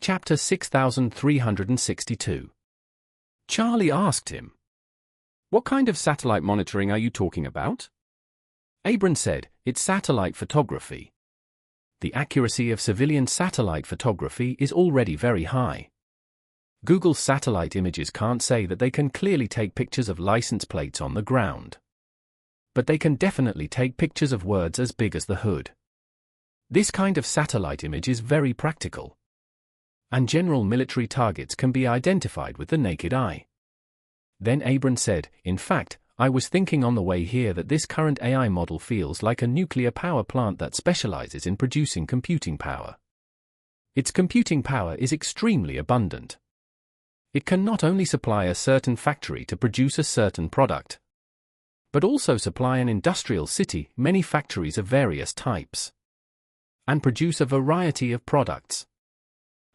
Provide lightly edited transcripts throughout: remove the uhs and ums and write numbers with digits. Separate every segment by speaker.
Speaker 1: Chapter 6362. Charlie asked him, "What kind of satellite monitoring are you talking about?" Abram said, "It's satellite photography. The accuracy of civilian satellite photography is already very high. Google's satellite images can't say that they can clearly take pictures of license plates on the ground. But they can definitely take pictures of words as big as the hood. This kind of satellite image is very practical. And general military targets can be identified with the naked eye." Then Abram said, "In fact, I was thinking on the way here that this current AI model feels like a nuclear power plant that specializes in producing computing power. Its computing power is extremely abundant. It can not only supply a certain factory to produce a certain product, but also supply an industrial city, many factories of various types, and produce a variety of products.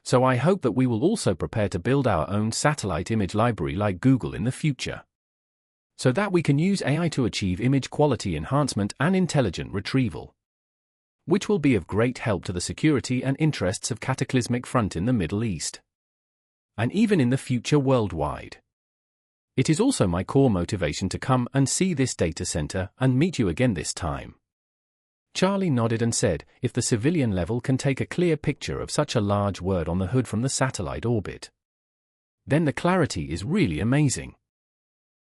Speaker 1: So I hope that we will also prepare to build our own satellite image library like Google in the future, so that we can use AI to achieve image quality enhancement and intelligent retrieval, which will be of great help to the security and interests of Cataclysmic Front in the Middle East, and even in the future worldwide. It is also my core motivation to come and see this data center and meet you again this time." Charlie nodded and said, "If the civilian level can take a clear picture of such a large word on the hood from the satellite orbit, then the clarity is really amazing.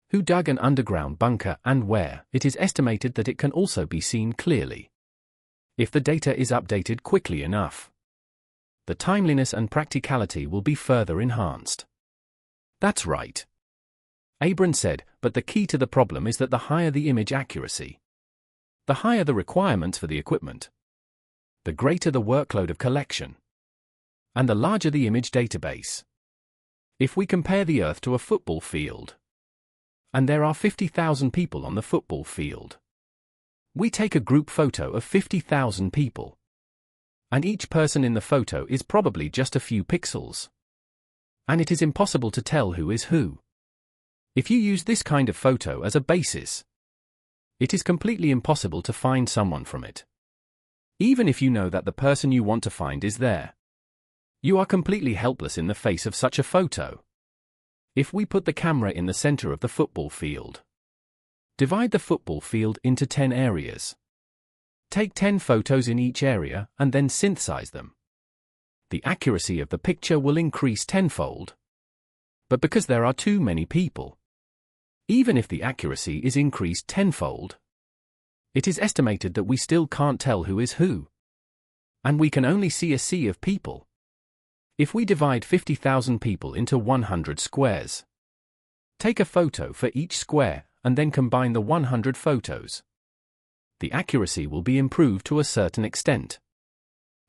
Speaker 1: Who dug an underground bunker and where? It is estimated that it can also be seen clearly, if the data is updated quickly enough. The timeliness and practicality will be further enhanced." "That's right," Abram said, "but the key to the problem is that the higher the image accuracy, the higher the requirements for the equipment, the greater the workload of collection, and the larger the image database. If we compare the Earth to a football field, and there are 50,000 people on the football field, we take a group photo of 50,000 people, and each person in the photo is probably just a few pixels, and it is impossible to tell who is who. If you use this kind of photo as a basis, it is completely impossible to find someone from it. Even if you know that the person you want to find is there, you are completely helpless in the face of such a photo. If we put the camera in the center of the football field, divide the football field into 10 areas, take 10 photos in each area and then synthesize them, the accuracy of the picture will increase tenfold. But because there are too many people, even if the accuracy is increased tenfold, it is estimated that we still can't tell who is who, and we can only see a sea of people. If we divide 50,000 people into 100 squares, take a photo for each square, and then combine the 100 photos, the accuracy will be improved to a certain extent.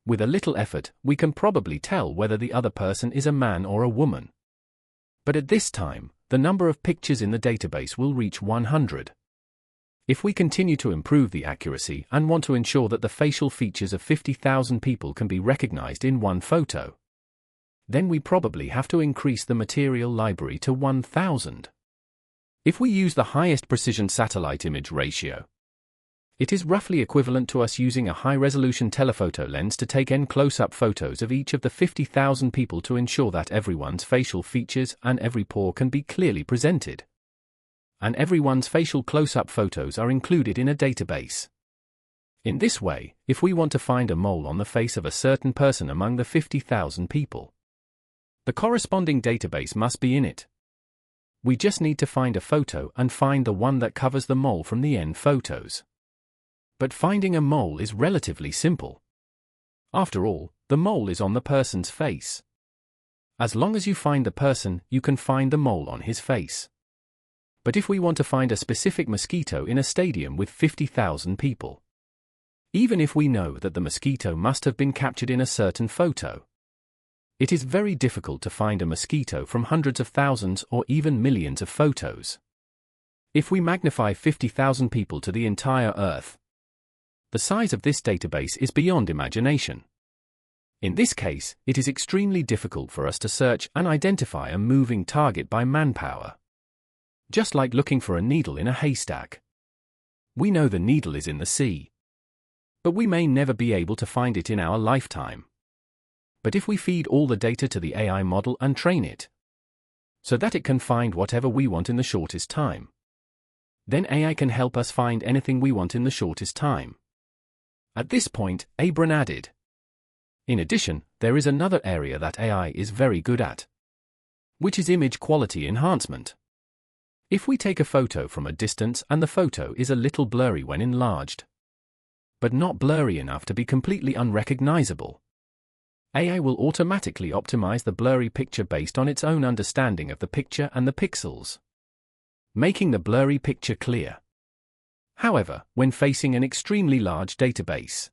Speaker 1: With a little effort, we can probably tell whether the other person is a man or a woman. But at this time, the number of pictures in the database will reach 100. If we continue to improve the accuracy and want to ensure that the facial features of 50,000 people can be recognized in one photo, then we probably have to increase the material library to 1,000. If we use the highest precision satellite image ratio, it is roughly equivalent to us using a high-resolution telephoto lens to take N close-up photos of each of the 50,000 people to ensure that everyone's facial features and every pore can be clearly presented, and everyone's facial close-up photos are included in a database. In this way, if we want to find a mole on the face of a certain person among the 50,000 people, the corresponding database must be in it. We just need to find a photo and find the one that covers the mole from the N photos. But finding a mole is relatively simple. After all, the mole is on the person's face. As long as you find the person, you can find the mole on his face. But if we want to find a specific mosquito in a stadium with 50,000 people, even if we know that the mosquito must have been captured in a certain photo, it is very difficult to find a mosquito from hundreds of thousands or even millions of photos. If we magnify 50,000 people to the entire Earth, the size of this database is beyond imagination. In this case, it is extremely difficult for us to search and identify a moving target by manpower. Just like looking for a needle in a haystack. We know the needle is in the sea, but we may never be able to find it in our lifetime. But if we feed all the data to the AI model and train it so that it can find whatever we want in the shortest time, then AI can help us find anything we want in the shortest time. At this point, Abram added, in addition, there is another area that AI is very good at, which is image quality enhancement. If we take a photo from a distance and the photo is a little blurry when enlarged, but not blurry enough to be completely unrecognizable, AI will automatically optimize the blurry picture based on its own understanding of the picture and the pixels, making the blurry picture clear. However, when facing an extremely large database,